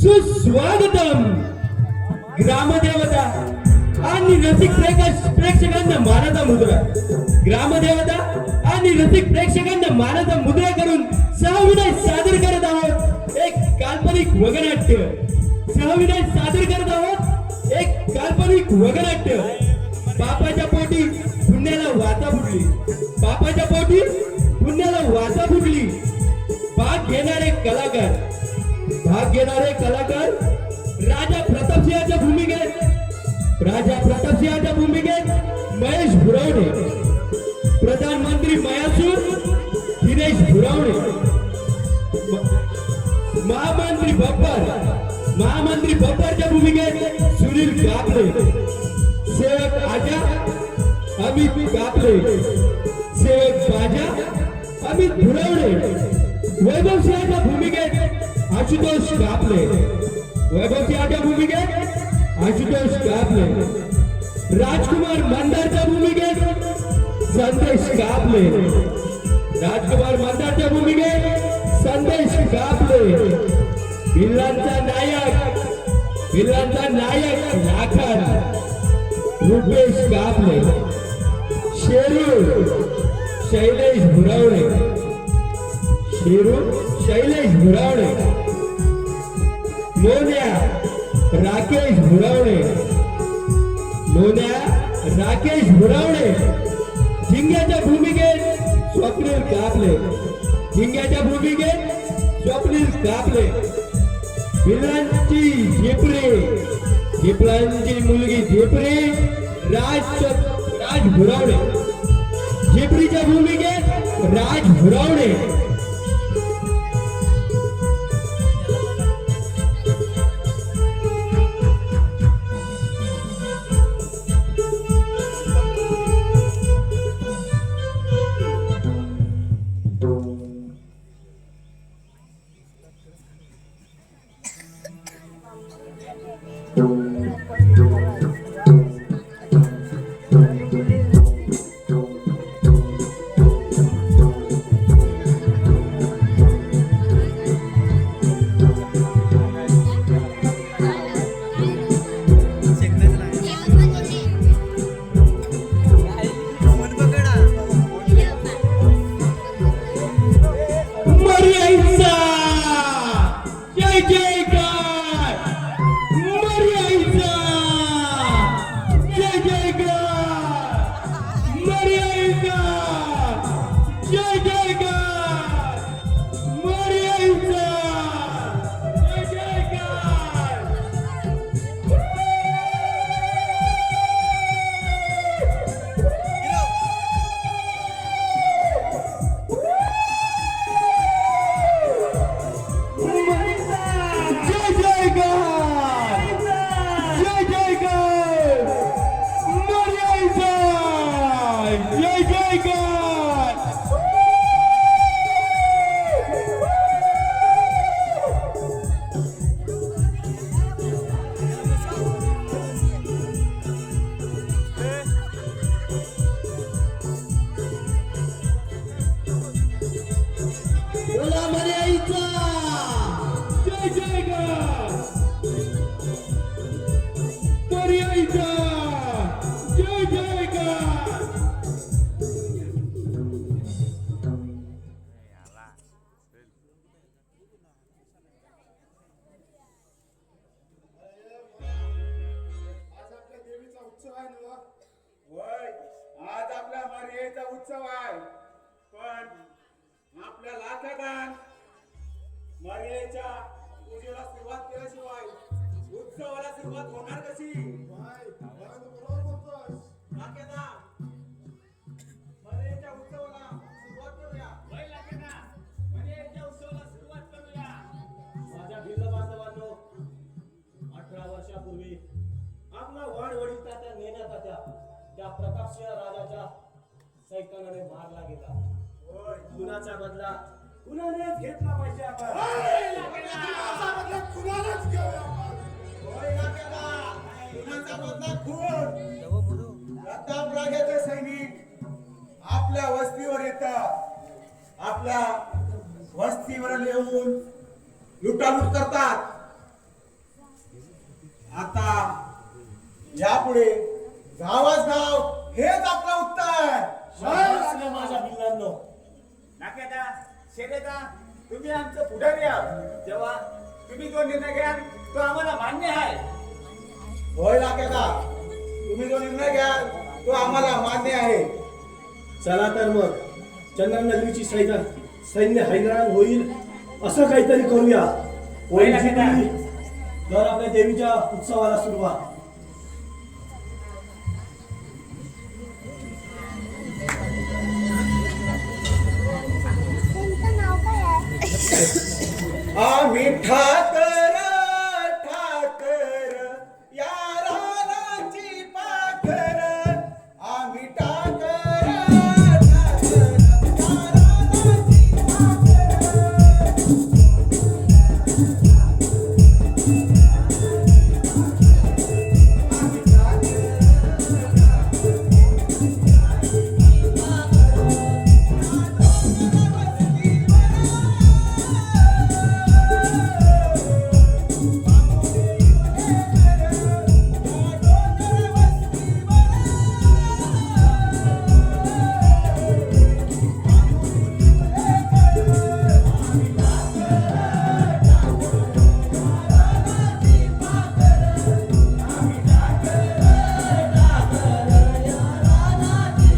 सुस्वागतम. ग्रामदेवता आणि रसिक प्रेक्षकांना मानाचा मुद्रा. ग्रामदेवता आणि रसिक प्रेक्षकांना मानाचा मुद्रा करून सहविनय सादर करत आहोत एक काल्पनिक वगनाट्य. सहविनय सादर करत आहोत एक काल्पनिक वगनाट्य. बापाच्या पोटी पुण्याला वाचा फुटली. बापाच्या पोटी पुण्याला वाचा फुटली. भाग घेणारे कलाकार राजा प्रतापसिंहाच्या भूमिकेत महेश भुरवणे. प्रधानमंत्री मयासूर दिनेश भुरवणे. महामंत्री बब्बरच्या भूमिकेत सुनील कापले. सेवक आजा अमित कापले. सेवक बाजा अमित भुरवणे. वैभव सिंहाच्या भूमिकेत आशुतोष कापले. राजकुमार मंदारच्या भूमिकेत संदेश कापले. संदेश कापले. भिल्लांचा नायक लाखार रुपेश कापले. शेरू शैलेश भुरवणे. मोन्या राकेश भुरवणे. झिंग्याच्या भूमिकेत स्वप्नील कापले. झिपरांची मुलगी झिपरी राज भुरवणे. झिपरीच्या भूमिकेत राज भुरवणे. उत्सव आहे, पण आपल्या लाखादान मर्यादेच्या पूजेला सुरुवात केल्याशिवाय उत्सवाला सुरुवात होणार कशी? मर्यादेच्या उत्सवाला सुरुवात करूया. मर्यादेच्या उत्सवाला सुरुवात करूया. माझ्या भिल्ल बांधवांनो, 18 वर्षापूर्वी आपला वाडवडील तात्या नेण्यात तात्या त्या प्रतापसिंह राजाच्या सैतानाने मारला गेला. कुणाचा बदला कुणानेच घेतला पाहिजे. आपण कुणाचा बदला कुणालाच घेऊया. कुणाचा बदला खून. प्रताप राजाचे सैनिक आपल्या वस्तीवर येतात, आपल्या वस्तीवर येऊन लुटालूट करतात. आता यापुढे गावाच गाव हेच आपलं उत्तर. शाबास रे माझ्या भिल्लांनो. नाक्यादा शेरेदा तुम्ही आमचं पुढारी आहात. तेव्हा तुम्ही जो निर्णय घ्याल तो आम्हाला मान्य आहे. होय लाकेदा, तुम्ही जो निर्णय घ्याल तो आम्हाला मान्य आहे. चला तर मग चंद्रनगरीची सैन्य हैराण होईल असं काहीतरी करूया. होईल तर आपल्या देवीच्या उत्सवाला सुरुवात. तुमचं नाव काय आहे? आम्ही ठाकर ठाकर या रानाची पाखर. आम्ही ठाकर ठाकर या रानाची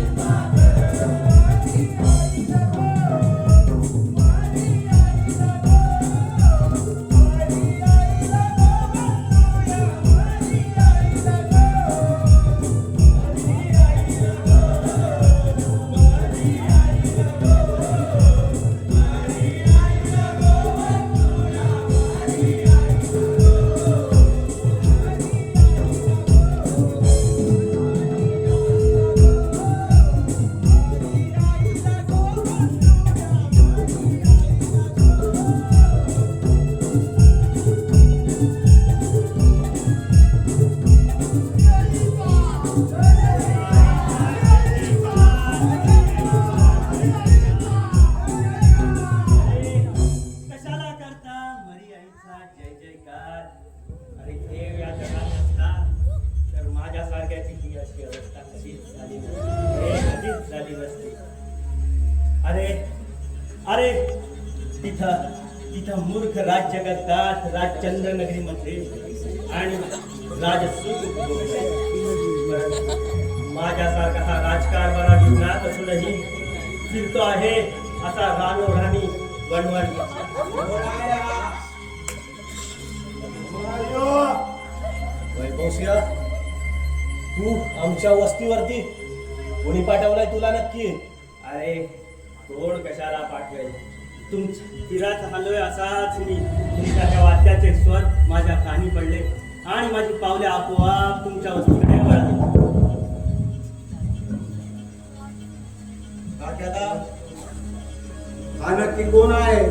कशाला करता मरी आईचा जय जयकार. अरे देव या जगात असता तर माझ्यासारख्याची ही अशी अवस्था कधीच झाली नसती. कधीच झाली नसती. अरे अरे तिथं मूर्ख राज्य करतात राजचंद्रनगरी मध्ये आणि राजसूत माझ्यासारखा हा राजकारभारा विघ्नात असूनही फिरतो आहे असा रानोराणी वनवन. वैभवसिंह, तू आमच्या वस्तीवरती कोणी पाठवलाय तुला नक्की? अरे कोण कशाला पाठवेल. तुमच्या फिरत आलोय असाच मी. तुमच्या त्या वाद्याचे स्वर माझ्या कानी पडले आणि माझी पावले आपोआप तुमच्या वस्तीकडे वळाली. लाकेदा, हा नक्की कोण आहे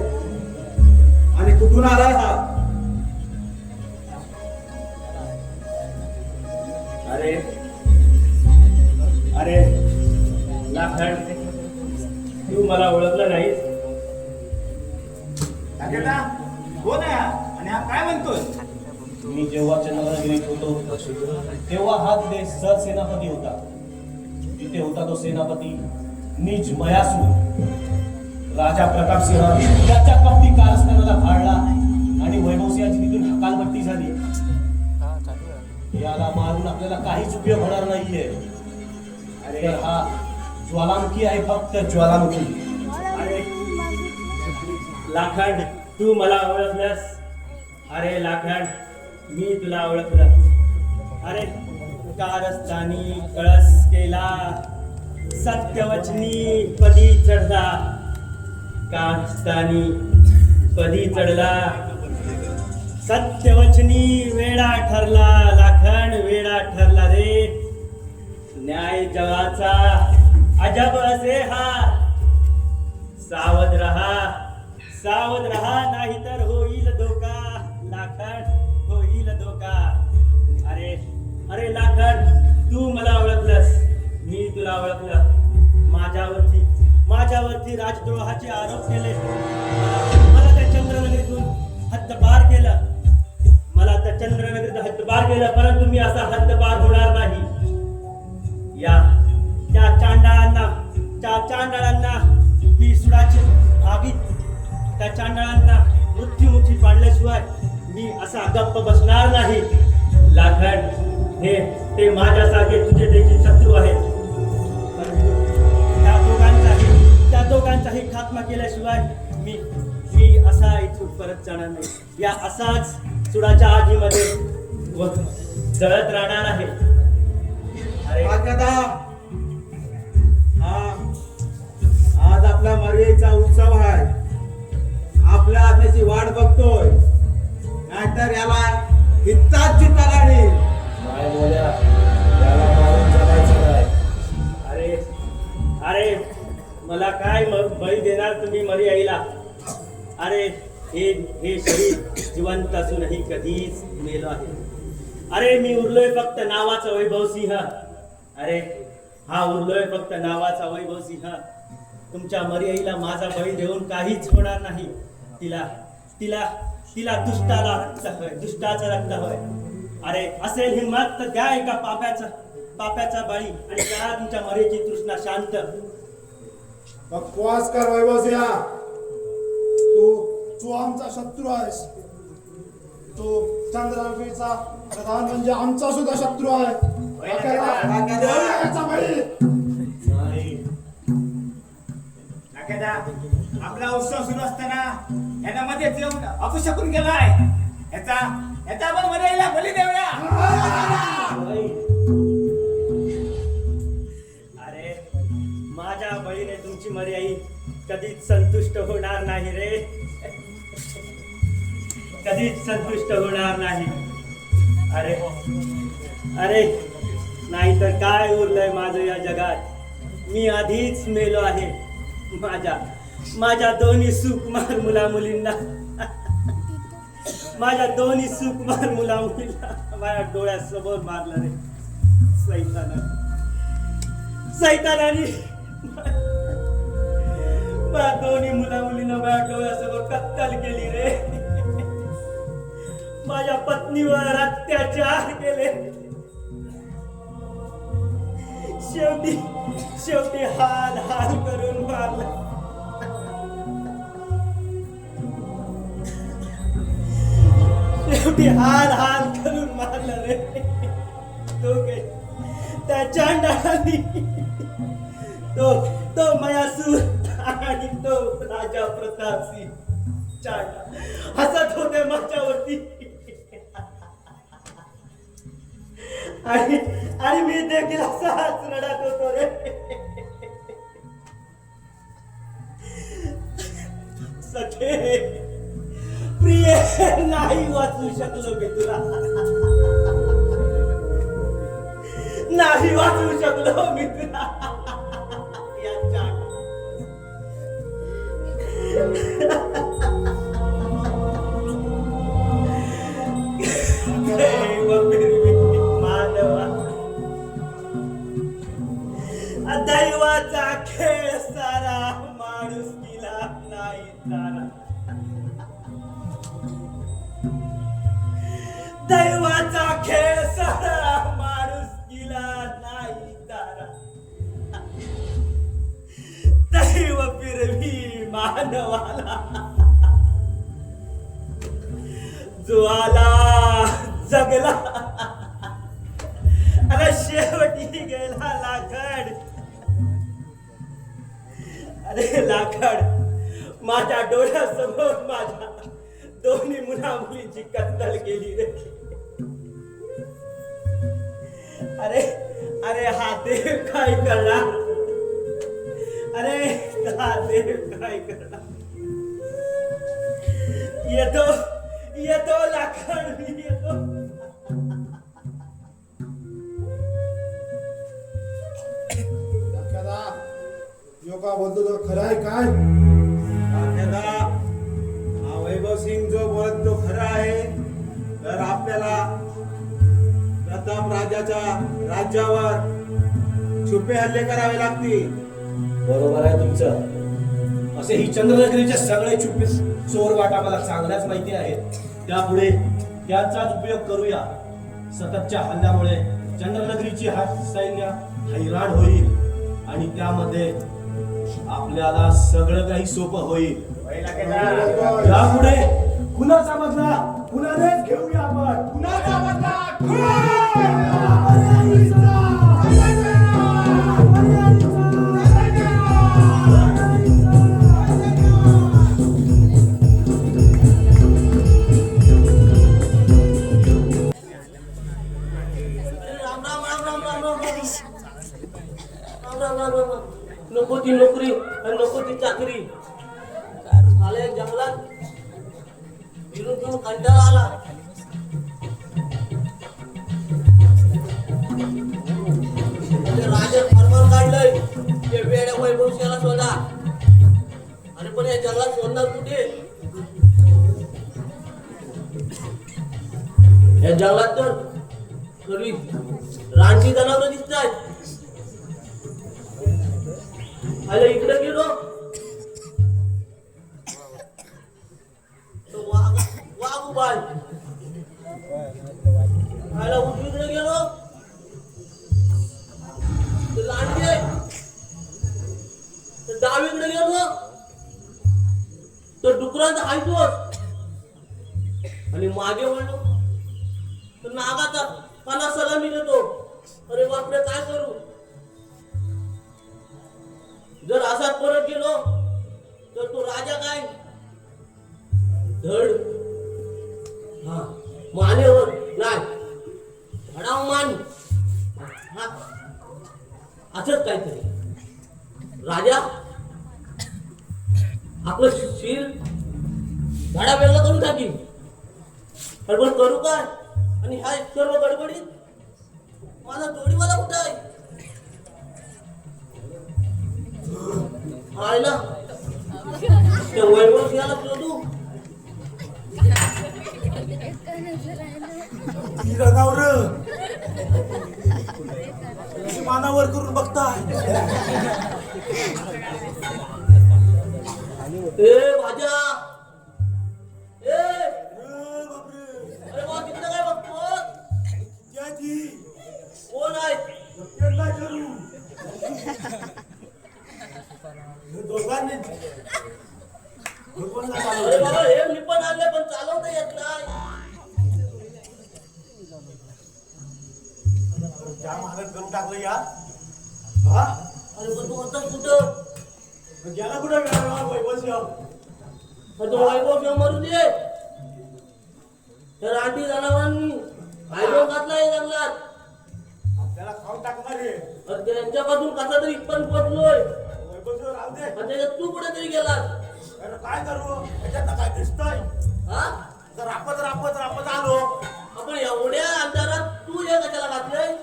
आणि कुठून आलाय हा? अरे अरे लाखन, तू मला ओळखलं नाहीस? नाक्यादा कोण आहे हा? आणि हा काय म्हणतोय? मी जेव्हा चंद्रनगरीत होतो तेव्हा हा तिथे सरसेनापती होता. तिथे होता तो सेनापती निज मयासूर. राजा प्रतापसिंह त्याच्या कपटी कारस्थानाला फाडला आणि वैभवसिंहाची तिथून हकालपट्टी झाली. याला मारून आपल्याला काहीच उपयोग होणार नाहीये. अरे हा ज्वालामुखी आहे, फक्त ज्वालामुखी. अरे लाखंड, तू मला ओळखलंस? अरे लाखंड, मी तुला ओळखलं. अरे कारस्थानी कळस केला, सत्यवचनी पदी चढला. कारस्थानी पदी चढला, सत्यवचनी वेडा ठरला. लाखंड वेडा ठरला रे. न्याय जगाचा अजब असे हा. सावध रहा, सावध रहा, नाहीतर होईल धोका. लाखंड, होईल धोका. अरे अरे लाखंड, तू मला ओळखलंस, मी तुला ओळखलं. माझ्यावरती राजद्रोहाचे आरोप केले. मला त्या चंद्रनगरीतून हद्दपार केलं. मला त्या चंद्रनगरीत हद्दपार पार केलं, परंतु मी असा हद्दपार होणार नाही. या त्या चांडाळांना मी सुडाचे आगीत त्या चांडाळांना मृत्युमुखी पाडल्याशिवाय मी असा गप्प बसणार नाही. लाखड, ते माझ्यासारखे तुझे देखील शत्रू आहेत, परंतु त्या दोघांचाही खात्मा केल्याशिवाय मी असा इथून परत जाणार नाही. या असाच सुडाच्या आगीमध्ये जळत राहणार आहे. अरे राजदादा, आज आपला मर्यादेचा उत्सव आहे. आपल्या आज्ञेची वाट बघतोय, नाहीतर याला हिताच चित्ता लागेल. काय बोल्या, त्याला मारून जगायचं नाही. अरे मला काय बळी देणार तुम्ही मर्याईला? अरे हे शरीर जिवंत असूनही कधीच मेलो आहे. अरे मी उरलोय फक्त नावाचा वैभव सिंह. अरे हा उरलोय फक्त नावाचा वैभव सिंह. तुमच्या मर्याईला माझा बळी देऊन काहीच होणार नाही. तिला दुष्टाचा रक्त होय. अरे असेल हिंमत तर द्या एका पाप्याचा बळी आणि करा तुमच्या मर्याची तृष्णा शांत. बकवास कर वैभवसिंहा. तू आमचा शत्रू आहेस. तू चंद्रवंशीचा प्रधान म्हणजे आमचा सुद्धा शत्रू आहे. नाकेदा, आपला उत्सव सुरू असताना यांना मध्ये येऊन अपशकून गेलाय. याचा आपण मर्यादेला बली देऊया. अरे माझ्या बळीने तुमची मर्याई कधीच संतुष्ट होणार नाही रे. कधीच संतुष्ट होणार नाही. अरे नाहीतर काय उरलंय माझं या जगात? मी आधीच मेलो आहे. माझ्या दोन्ही सुकुमार मुलामुलींना माझ्या डोळ्यासमोर मारलं रे सैतानाने. माझ्या दोन्ही मुलामुलींना माझ्या डोळ्यासमोर कत्तल केली रे. माझ्या पत्नीवर अत्याचार केले. शेवटी हाल करून मारलं. शेवटी हाल करून मारलं रे. त्या चांडाळांनी तो मयासूर आणि तो राजा प्रतापसिंह चांडा हसत होते माझ्यावरती. आणि मी देखील असाच रडत होतो रे. सखे प्रिय, नाही वाचू शकलो मी तुला. नाही वाचू शकलो मी तुला. दैवाचा खेळ सारा माणूस किला नाही तारा. दैवाचा खेळ सारा माणूस किला नाही तारा. दैव फिरवी मानवाला, जो आला जगला. अरे शेवटी गेला लाकड. अरे लाकड माझ्या डोळ्यासमोर माझ्या दोन्ही मुलामुलींची कत्तल केली रे. अरे हा देव काय करणार? अरे हा देव काय करणार? येतो लाकड, मी येतो. योगा बोलतो तो खरं आहे काय? हा वैभव सिंग जो बोलत तो खरा आहे. तर आपल्याला प्रताप राजाच्या राज्यावर छुपे हल्ले करावे लागतील. बरोबर आहे तुमचं. असे ही चंद्रनगरीचे सगळे छुपे चोर वाटा मला चांगल्याच माहिती आहेत. त्यापुढे त्यांचाच उपयोग करूया. सततच्या हल्ल्यामुळे चंद्रनगरीची सैन्य हैराण होईल आणि त्यामध्ये आपल्याला सगळं काही सोपं होईल. होय ना केदार? यापुढे कुणाचा बदला कुणानेच घेऊया आपण. कुणाचा बदला? नको ती नोकरी आणि नको ती चाकरी. आले जंगलात फिरून फिरून कंटाळा आला. राजा फरमान काढलंय ते वेड्या वैभवशाला शोधा. अरे पण या जंगलात शोधणार कुठे? या जंगलात तर सर्वी रानटी जनावर दिसत आहेत. अरे इकडे गेलो तो वाघ उभा आहे. आयला उजवीकडे गेलो तर लांडगी आहे. तर डावीकडे गेलो तर डुकरांचा हायतोच. आणि मागे वळलो तर नागाचा पाना सलामी देतो. अरे बापरे काय करू? जर असाच परत गेलो तर तो राजा काय धड मानेवर नाही धडाव मान असंच काहीतरी. राजा आपलं शिर धडा वेगळा करून टाकीन. पण करू काय? आणि हा सर्व गडबडीत माझा जोडीवाला कुठं आहे? आहे ना त्या वैभव सिंहाला शोधू. मानावर करून बघताय. ए भाज्या ए अरे बा तिकडे काय बघतो? कोण आहे? अरे बाबा हे मी पण आले पण चालवता येत नाही. जाम हालत करून टाकलं यार. अरे पण तू होतास कुठं? गेला कुठं वैभवसिंह? तो वैभव किंवा मरू दे. त्या रानटी जनावरांनी हायलो घातलाय जंगलात. आपल्याला खाऊन टाकणार आहे. त्यांच्यापासून कसा तरी पण पोचलोय. वैभवसिंह राहू दे. आणि त्याच्यात तू कुठे तरी गेलास. अरे काय करू? याच्यात काय दिसतंय? हा तर रापत आलो. आपण एवढ्या अंधारात तू हे कशाला घातलंय?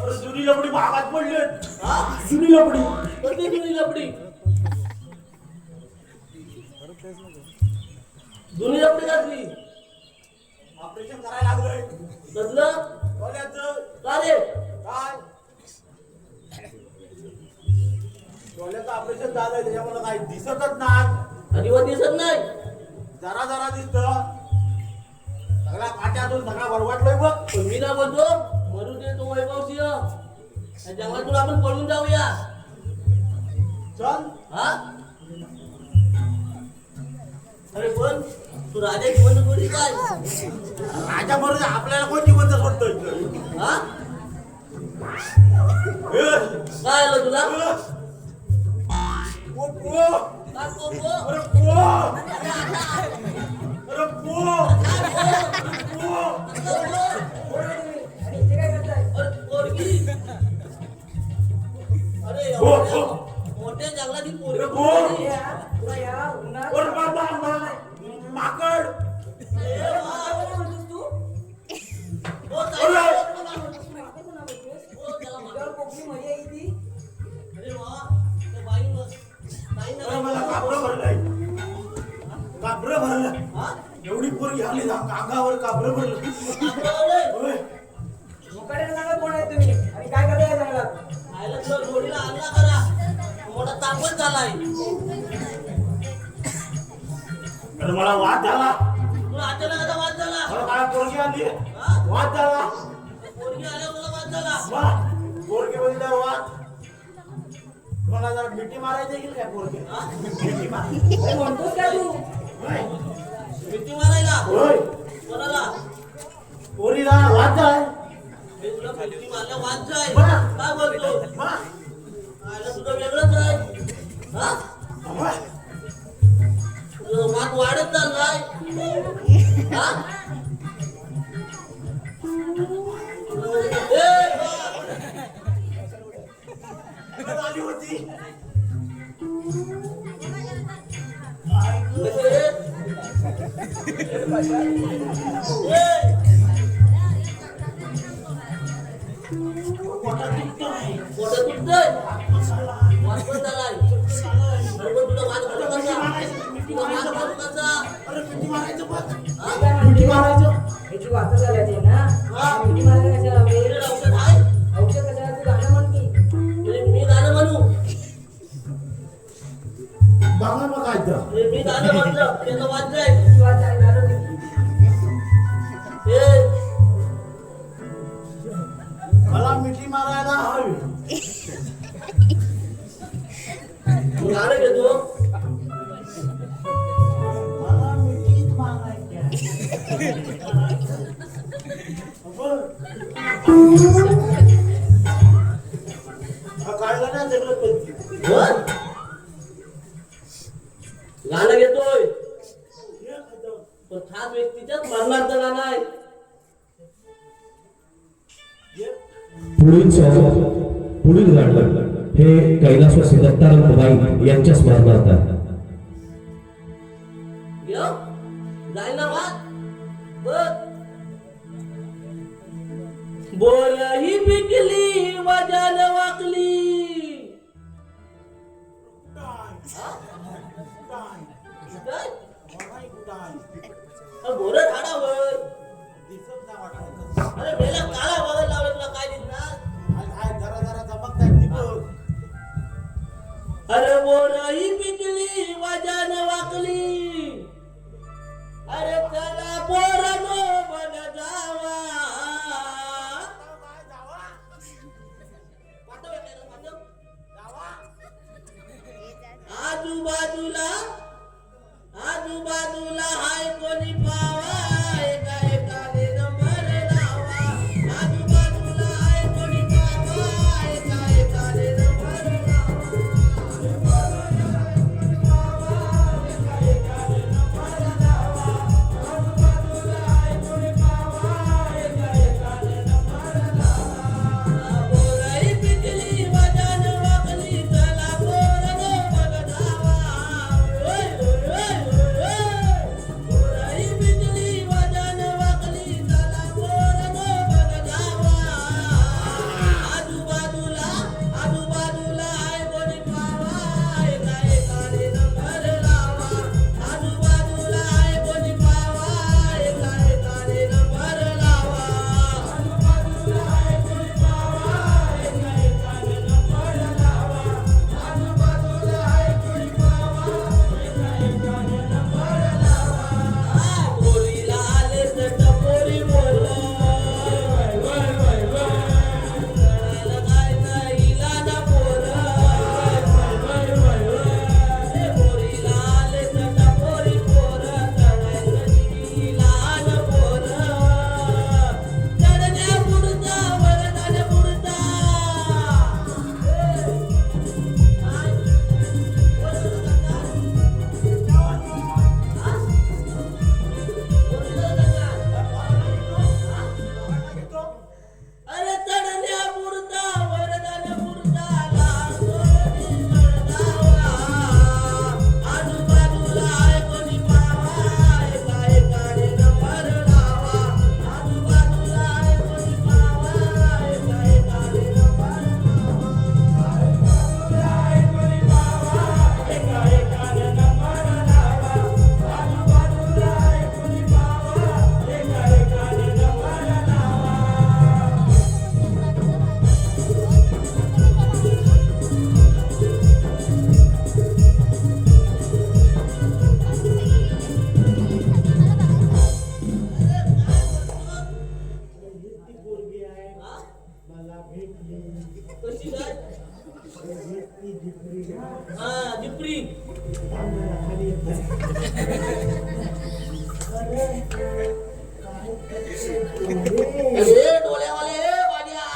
अरे जुनी लपडी भागात पडले. हा जुनी लपडी. कधी जुनी लपडी? जुनी लपडी घातली. ऑपरेशन करायला लागलोय. कसलं? डोळ्याचं. का रे? काय? डोळ्याचं ऑपरेशन झालंय त्याच्यामुळे काही दिसतच नाही. अजिबात दिसत नाही. जरा दिसत. सगळ्या काट्यातून सगळा भरवाटलोय बघ. पण मी काय बोलतो? मरू दे तो वैभव सिंह. या जंगलातून आपण पळून जाऊया. चल. हा अरे पण तू राजा जिवंत थोडी काय? राजा बरोबर आपल्याला कोण जिवंत सोडतोय? हा काय आलं तुला? पो. काय पोपो? अरे पो. अरे पो. अरे एवढ्या मोठ्या जंगलातील पोरगी. अरे बाबा माकड. अरे मला कापरं भरलं. एवढी पोरगी आली ना अंगावर कापरं भरलं. होय. कोण आहे तुम्ही आणि काय करताय या जंगलात? खायला तुला जोडीला आणला करा. मोठा तापच झालाय. अरे मला वाद झाला. तुला अचानक आता वाद झाला. मला काय पोरगी आली वाद झाला पोरगी आल्या मला वाद झाला पोरगी बघितला वाद कोणा जरा मिठी मारायची येईल काय पोरगी मिठी मार म्हणतोस काय तू होय. भीती मारायला होय कोणाला पोरीला वाद झालाय मी तुला भीती मारल्या वाद जाय बरं. काय बोलतो हा आयला तुझं वेगळंच आहे हा होय. तुझं वाद वाढत चाललाय हा ए, परत आली होती अरे मिठी मारायचं बघ मिठी मारायचं याची वाचा झाल्याची ना किती मला कशाला हवे औषध कशाला तू गाणं म्हण की मी गाणं म्हणू बघा मग काय तर मी गाणं म्हणलं त्याचं वाद्य आहे किती वाचा आहे गाणं म्हण की ए, मला मिठी मारायला हवी मी गाणं घेतो मला मिठीच मारायची आहे. हा काढला ना सगळं पलटी. वर? गाणं घेतोय पण खास व्यक्तीच्याच मरणाचं गाणं आहे पुढील गाणं हे कैलासवासी दत्ताराम बाई यांच्या स्मरणार्थ आहे. घेऊ जाईल ना वाद बघ बोल ही पिकली वजान वाकली काय? बोर झाडावर दिसत नाही वाटत. अरे मेला काळा बघायला लावलं तुला काय दिसणार हाय, जरा जरा चमकतायत ती बघ. अरे बोर ही पिकली वजान वाकली अरे चला पोरानो बन जावा वाटतं मला भेटली कशी काय भेटली जिपरी हा जिपरी खाली अरे डोळ्यावाले वाड्या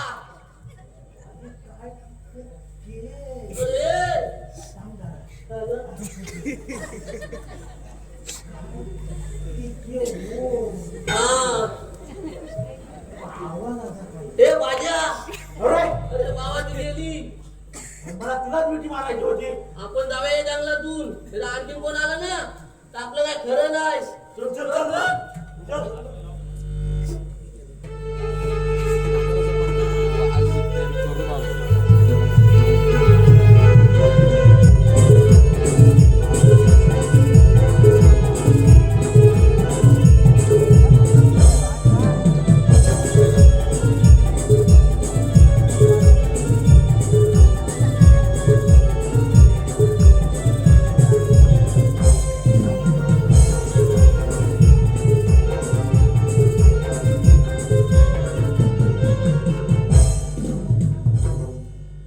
हे वाड्या अरे बाबाची गेली मला तुलाच मिठी मारायची होती. आपण जाऊया या जंगलातून त्याला आणखीन कोण आलं ना तर आपलं काय खरं नाही चल चल चल चल.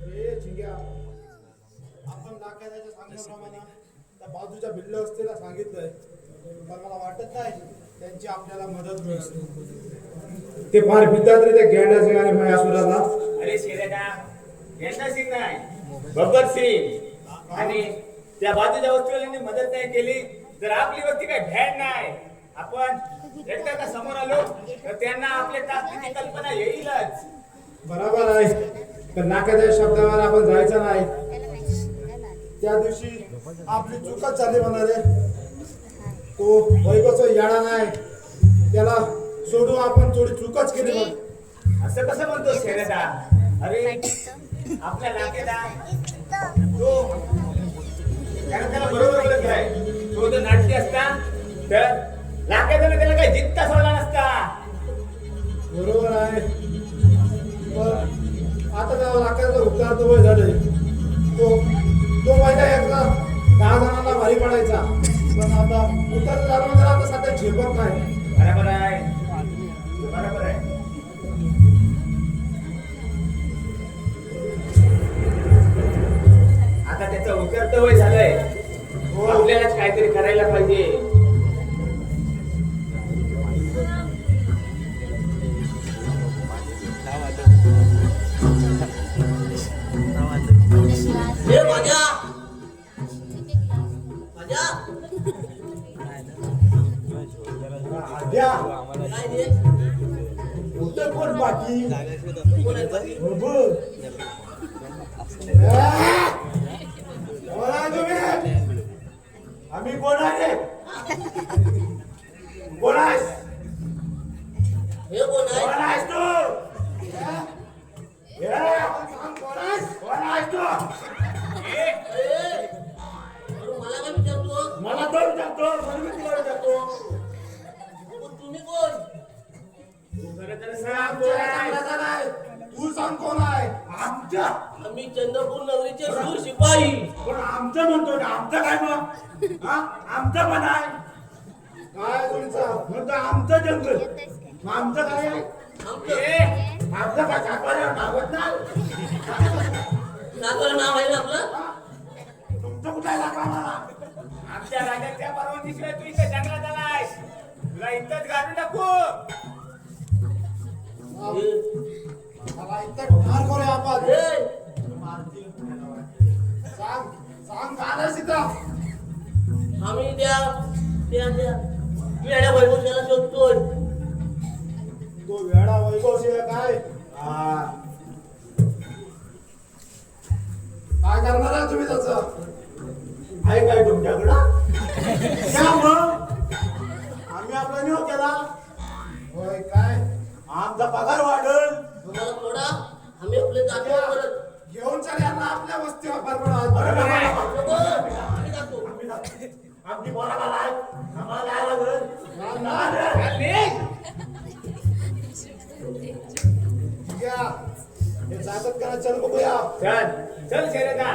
अरे चिंग्या, आपण नाकायच्या सांगण्याप्रमाणे त्या बाजूच्या भिल्ल असतेला सांगितलंय, पण मला वाटत नाही त्यांची आपल्याला मदत मिळेल. ते फार भितात रे त्या गेंडा सिंग आणि मयासुराला. अरे शेरेदा गेंडा सिंग नाही बब्बर सिंग आणि त्या बाजूच्या वस्तीवाल्यांनी मदत नाही केली तर आपली वस्ती काय भॅड नाही. आपण एकदा का समोर आलो तर त्यांना आपल्या ताकदीची कल्पना येईलच. बरोबर आहे, पण नाकाच्या शब्दावर आपण जायचं नाही. त्या दिवशी आपली चूकच झाली म्हणाले. तो वैभवचा याडा नाही, त्याला सोडू आपण थोडी चूकच केली बघ. असं कसं म्हणतो शेरेदा? अरे आपल्या नाकेदा तो कारण त्याला बरोबर बोलत आहे. तो जर नाटकी असता तर नाकेदाने त्याला काही जित्ता सोडला नसता. बरोबर आहे, पण आता त्या लाकडाचा उपचार तो वय झाले. तो पहिला एकदा 10 जणांना भारी पडायचा, पण आता उतर चालवून तर आता सध्या झेपत नाही. बरोबर आहे बरोबर आहे. आता त्याचं उतरतं वय झालंय. आपल्यालाच काहीतरी करायला पाहिजे. हे वाड्या वाड्या द्या काय रे उतर कोण बाकी कोण आहे बाकी? आम्ही कोण आहे? कोण आहेस? हे कोण आहे कोण आहेस तू? कोण आहेस तू? अरे मला काय विचारतो मला तो विचारतो, म्हणून मी तुला विचारतो. पण तुम्ही कोण खरं तर सांग कोण आहे? तू सांग कोण आहे? आमच्या. आम्ही चंद्रपूर नगरीचे शूर शिपाई पण आमचं म्हणतो ना, आमचं काय मग? हा? आमचं पण आहे. काय तुमचं? म्हणतो आमचं जंगल. मग आमचं काय आहे? आमचं आमचं काय साखरेवर नावत नाही? नाकाला नाव आहे ना आपलं तुमचं कुठे आहे लागा मला? आमच्या राजाच्या परवानगीशिवाय तू इथे जंगलात आलायस. तुला इथंच गाडून टाकू. मला इथं ठार करूया आपण. हे सांग सांग झालं सीता. आम्ही त्या वेड्या वैभवशाला शोधतोय तो वेडा वैभव सिंह काय? काय करणार आहे तुम्ही त्याचं? आहे काय तुमच्याकडं? या मग. आम्ही आपला नियोग केला. होय काय? आमचा पगार वाढल. तुम्हाला थोडा आम्ही आपले जातो परत घेऊन चल यांना आपल्या वस्तीवर बरोबर. आम्ही जातो आमची बोलायला नाही. आम्हाला जायला लागल. या. हे जागत करा, चल बघूया. चल चल शेरेदा.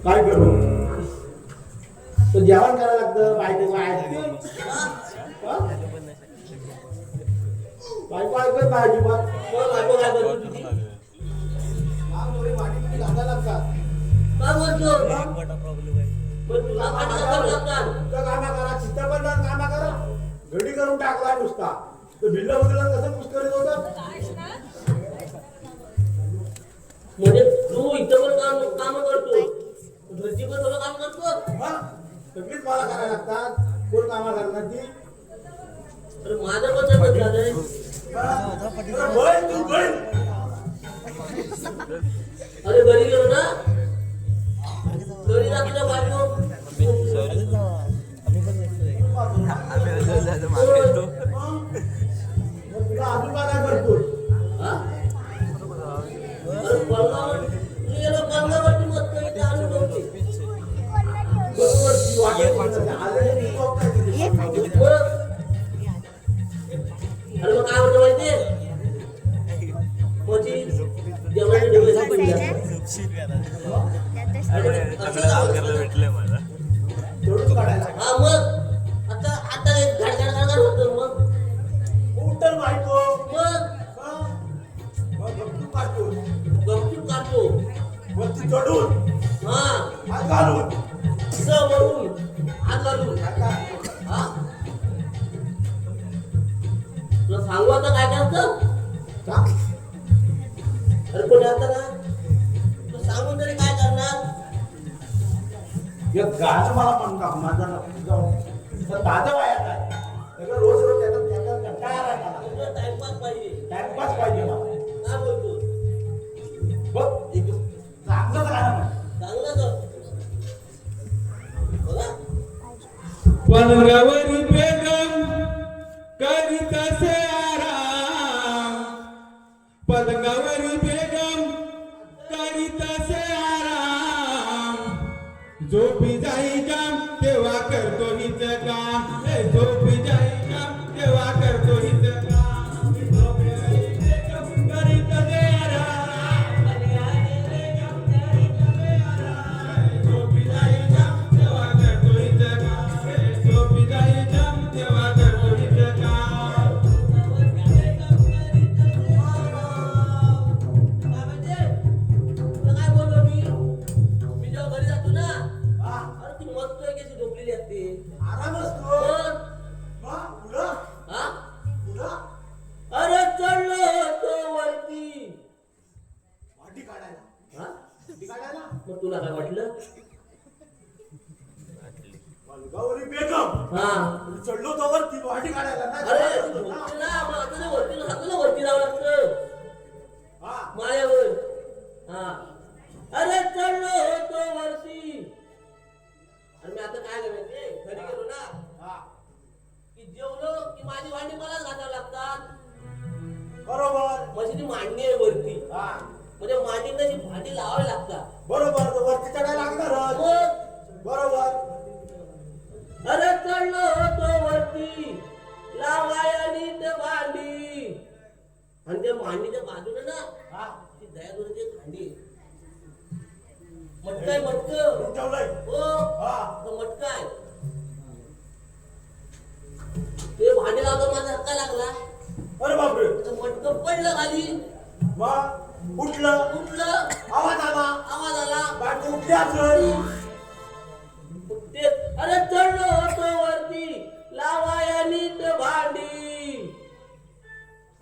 काय करू तो जेवण करायला लागतं बायको ऐकते बायको ऐकत नाही अजिबात बायको काय करतो तुझी घालायला लागतात काय बोलतो पण तुला भांडी घालावी लागतात कामा करा चित्रपट कामा करा घडी करून टाकला नुसता तो भिल्ल बदला कसं पुष्करीत होतं म्हणजे तू इथं पण काम करतो घरची पण सगळं काम करतो हा सगळीच मला करायला लागतात कोण कामा करणार ती अरे माझं पण तसंच झालंय बैल तू बैल अरे घरी गेलो ना घरी जातो बायको मग तुला अजून काय करतो हा? अरे पलंगावर तू गेलो पलंगावरती मस्त इथे आणून ठेवली. बरोबर ती वाटत आलेली ती झोप नाही दिली. बरं. अरे मग काय होतं माहितीये मोची जेवणाची डबे पडली तेवढंच काढायला हा मग आता एक घाट होतं मग उठल बायको मग मग गप्पू काढतो गपचूप काढतो वरती चढून हा हात घालून वरून हात घालून हा तुला सांगू आता काय काय असतं का? अरे कोणी आता ना तू सांगून तरी काय करणार एक गाणं मला म्हणता माझा ताजा वयात आहे त्याला रोज रोज त्याचा कंटाळा आलाय मला. तुला टाइमपास पाहिजे टाइमपास पाहिजे मला काय बोलतो बघ एक चांगलंच गाणं म्हण. चांगलं तर बघा पलंगावरी बेगम करीत असे आराम पलंगावरी बेगम करीत असे आराम झोपी जाई काम तेव्हा करतो हिच काम झोपी जाई काम तेव्हा करतो हिच काम पलंगावरी बेगम करीत असे आराम पलंगावरी बेगम करीत असे आराम झोपी जाई काम तेव्हा करतो हिच काम झोपी जाई काम तेव्हा करतो हिच काम काय म्हणजे तुला काय बोललो मी जेव्हा घरी जातो ना अरे ती मस्त आहे कशी झोपलेली असते आराम असतो मग, हा, पुढं हा? पुढं अरे चढलो होतो वरती वाटी काढायला हा? वाटी काढायला मग तुला काय वाटलं पलंगावरी बेगम हा चढलो तो वरती वाटी काढायला ना अरे झोपली ना मग आता ते वरती हाताला वरती जावं लागतं हा माळ्यावर हा अरे चढलो होतो वरती आणि मी आता काय झालं माहितीये घरी गेलो ना हा की जेवलो की माझी भांडी मलाच घासावं लागतात बरोबर म्हणजे ती मांडणी आहे वरती हा म्हणजे मांडणीला जी भांडी लावावी लागतात बरोबर तो वरती चढायला लागणार मग बरोबर अरे चढलो होतो वरती लावायनी ते भांडी आणि त्या मांडीच्या बाजूने ना हा ती दयादुरीची भांडी मटकाय मटक ठेवलंय हो हा तो मटकाय ते भांडी लावतो माझा धक्का लागला अरे बापरे मटक पडलं खाली मग उठलं उठलं आवाज आला आवाज आला बायको उठली असेल ते अरे चढलो होतो वरती लावायनी ते भांडी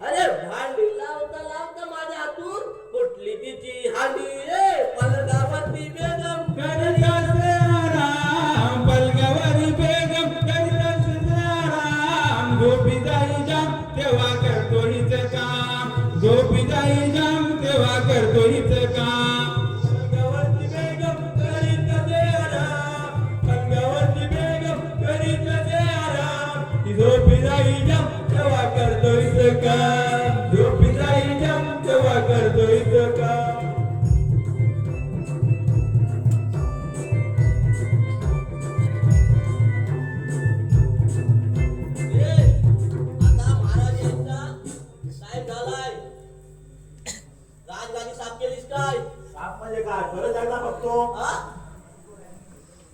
अरे भांडी लावता लावता माझ्या हातून फुटली तिची हांडी ए पलंगावरती बेगम करीत असे आराम पलंगावरी बेगम करीत असे आराम झोपी जाई जाम तेव्हा करतो हिच काम झोपी जाई जाम तेव्हा करतो हिच काम पलंगावरती बेगम करीत असे आराम पलंगावरती बेगम करीत असे आराम ती झोपी जाई जाम तेव्हा करतो हिच काम झोपी जाई जाम तेव्हा करतो हिच काम आता महाराज यांचा साहेब झालाय राजगादी साफ केलीस काय साप म्हणजे काय बरं जायला बघतो हा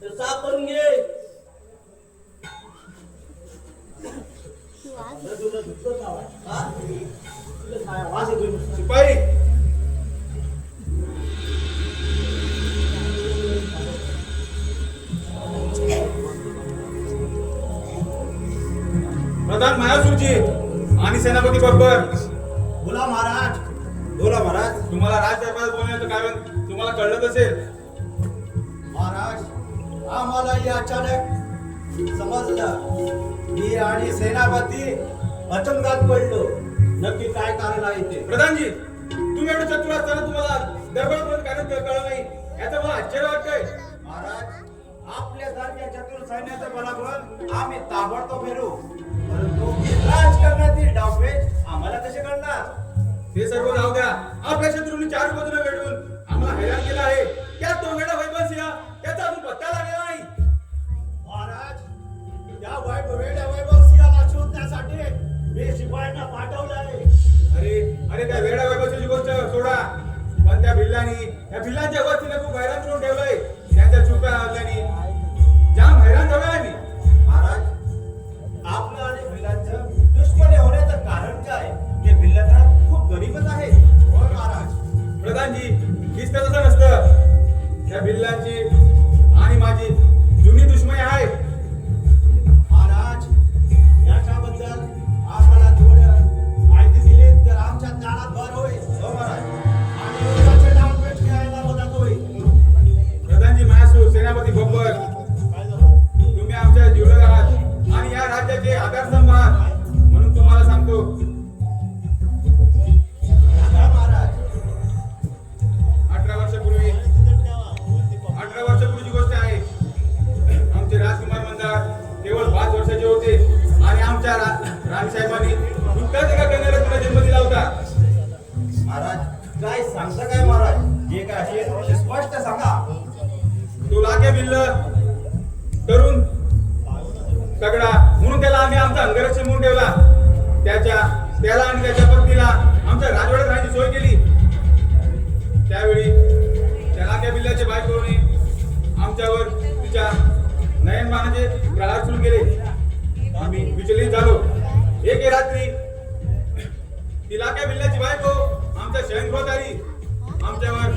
तर साफ करून घे. तुला दुसरं नाव आहे. हा? तुला काय आवाज येतोय नुसता. शिपाई प्रधान महासुरजी आणि सेनापती बब्बर. बोला महाराज. बोला महाराज. तुम्हाला राज दरबारात बोलण्याचं कारण तुम्हाला कळलं असेल. महाराज आम्हालाही अचानक समजलं मी आणि सेनापती अचंगात पडलो. नक्की काय कारण आहे ते. प्रधानजी तुम्ही एवढं चतुर असताना तुम्हाला दरबारात कारण कळलं नाही याचं मला आश्चर्य वाटतंय. महाराज आपल्यासारख्या चतुर सैन्याचं बलाबळ आम्ही ताबडतोब फेरू, परंतु राजकारणातील डावपेच आम्हाला कसे कळणार. ते सर्व राहू द्या. आपल्या शत्रूंनी चार बाजूला वेढून आम्हाला हैराण केलं आहे. त्या तोंगडा वैभवसिंह त्याचा अजून पत्ता लागलेला नाही. महाराज या वैभव सिंहाला शोधण्यासाठी मी शिपायांना पाठवलं आहे. अरे त्या वेडा वैभवसिंहची गोष्ट सोडा, पण त्या भिल्लांच्या वस्तीने खूप हैराण करून ठेवलंय. त्यांच्या चुका हल्ल्याने जाम हैराण झालोय आम्ही. महाराज आपलं आणि भिल्लांचं दुश्मनी होण्याचं कारण काय. ते भिल्लांना खूप गरीबच आहेत. हो महाराज. प्रधानजी हीच तर तसं नसतं. त्या भिल्लांची आणि माझी जुनी दुश्मनी आहे. महाराज याच्याबद्दल आम्हाला थोडं माहिती दिली तर आमच्या ज्ञानात भर होईल. हो महाराज. आणि युद्धाचे डावपेच खेळायला मदत होईल. प्रधानजी महासू सेनापती बब्बर तुम्ही आमच्या जीवलग आहात आणि या राज्याचे आधारस्तंभ आहात म्हणून तुम्हाला सांगतो. सांगा महाराज. 18 वर्षापूर्वीची गोष्ट आहे. आमचे राजकुमार मंदार केवळ 5 वर्षाचे होते आणि आमच्या राणीसाहेबांनी नुकताच एका कन्याला पुन्हा जन्म दिला होता. महाराज काय सांगता काय महाराज. जे काय असेल ते स्पष्ट सांगा. तो लाखे भिल्ल तरुण तगडा म्हणून त्याला आम्ही आमचा अंगरक्षक म्हणून ठेवला. त्याला आणि त्याच्या पत्नीला आमच्या राजवाड्यात राहण्याची सोय केली. त्यावेळी त्या लाख्या भिल्लाच्या बायकोने आमच्यावर तिच्या नयनबाणाचे प्रहार सुरू केले. आम्ही विचलित झालो. एक रात्री ती लाख्या भिल्लाची बायको आमच्या शयनगृहात आली. आमच्यावर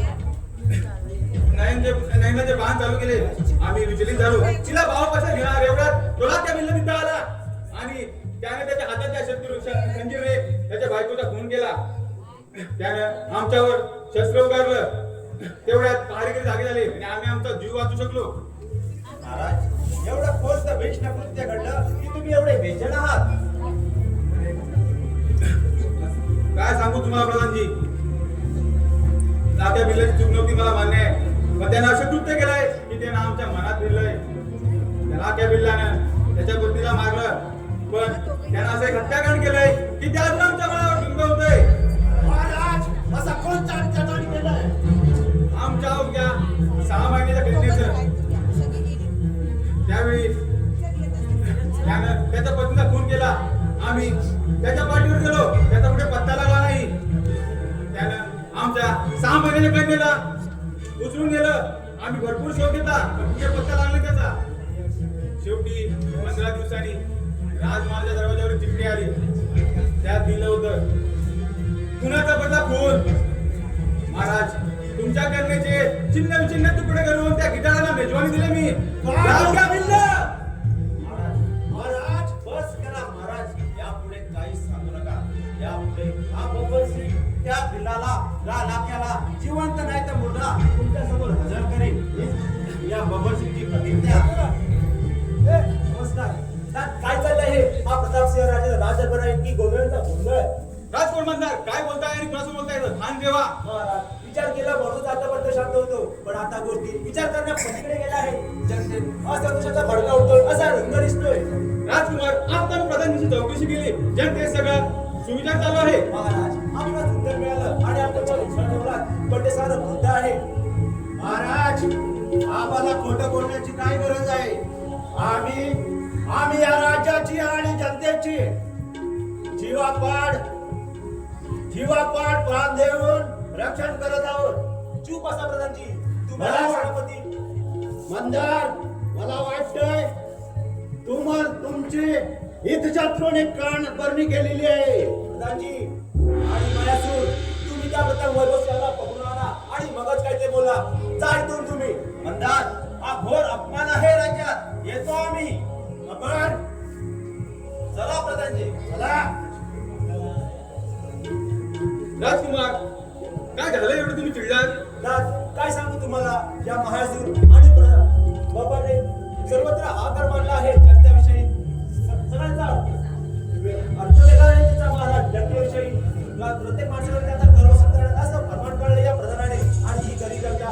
नयनाचे बाण चालू केले. आम्ही विचलित झालो. तिला भावापासून घेणार एवढ्यात तो लाख्या भिल्ल तिथं आला आणि त्याने त्याच्या हाताच्या शत्रू संजीवने त्याच्या बायकोचा खून केला. त्यानं आमच्यावर शस्त्र उगारलं. तेवढ्यात पहारेकरी जागे झाले आणि आम्ही आमचा जीव वाचू शकलो. महाराज एवढं कोणतं भीषण कृत्य घडलं की तुम्ही एवढे बेचैन आहात. काय सांगू तुम्हाला प्रधानजी. लाख्या भिल्लाची चूक नव्हती मला मान्य आहे, पण त्यानं असं कृत्य केलंय की त्यानं आमच्या मनात फिरलंय. त्या लाख्या भिल्लानं त्याच्या पत्नीला मारलं, पण त्यानं असं एक हत्याकांड केलंय की ते अजून आमच्या मनावर बिंबवतंय. महाराज असा कोणता हत्याकांड केलाय. आमच्या अवघ्या 6 महिन्याच्या कन्येचं. त्यावेळी त्यानं त्याच्या पत्नीचा खून केला. आम्ही त्याच्या पाठीवर गेलो. त्याचा कुठे पत्ता लागला नाही. त्यानं आमच्या 6 महिन्याच्या कन्येला उचलून गेलं. आम्ही भरपूर शोध घेतला, पण कुठे पत्ता लागला त्याचा. शेवटी 15 दिवसांनी राजमहालच्या दरवाजावर चिठ्ठी आली. त्यात दिलं होतं खुनाचा बदला खून. महाराज तुमच्या कन्येचे चिन्ह विचिन्ह तुकडे करून त्या गिटाराला मेजवानी दिली मी. लाख्या भिल्ल. महाराज बस करा महाराज. यापुढे काही सांगू नका. यापुढे हा बब्बर सिंग त्या भिल्लाला लाख्याला जिवंत नाही तर मुर्दा तुमच्या समोर हजर करेल. या बब्बर सिंगची प्रतिज्ञा. नमस्कार. काय चाललंय हे. हा प्रतापसिंह राजा राजभर आहे की गोंधळचा गोंधळ. राजकोट मंदार काय बोलताय आणि कुणासमोर बोलताय ध्यान ठेवा. महाराज विचार केला म्हणून आतापर्यंत शांत होतो, पण आता गोष्टी विचार करण्या पलीकडे गेला आहे. जनतेत असंतोषाचा भडका उठतोय असा रंग दिसतोय. राजकुमार आता प्रधानजीची चौकशी केली. जनतेत सगळं सुविचार चालू आहे. महाराज आम्हाला उत्तर मिळालं आणि आमच्या विश्वास ठेवला, पण ते सारं वृद्ध आहे. महाराज आम्हाला खोटं बोलण्याची काय गरज आहे. आम्ही या राज्याची आणि जनतेची जीवापाड प्राण देऊन रक्षण करत आहोत. चूप असा प्रधानजी. तुम्हाला सेनापती मंदार मला वाटतंय तुम्हाला तुमची हितशत्रूने कान भरणी केलेली आहे. प्रधानजी आणि मायासूर, तुम्ही त्या प्रथम वैभवशाला पकडून आणा आणि मगच काय ते बोला. जा इथून तुम्ही. मंदार, हा घोर अपमान आहे राज्यात. येतो आम्ही. आपण चला प्रधानजी. चला. राजकुमार, काय झालं एवढं तुम्ही चिडलात? राज, काय सांगू तुम्हाला, या महासूर आणि बाबाने सर्वत्र आदर मानला आहे जनतेविषयी. सगळ्यांचा अर्थ वेगळा आहे तिचा महाराज जनतेविषयी. प्रत्येक माणसाला त्याचा गर्व समजण्यात असं फरमान कळलं या प्रधानाने. आणि ही खरी जनता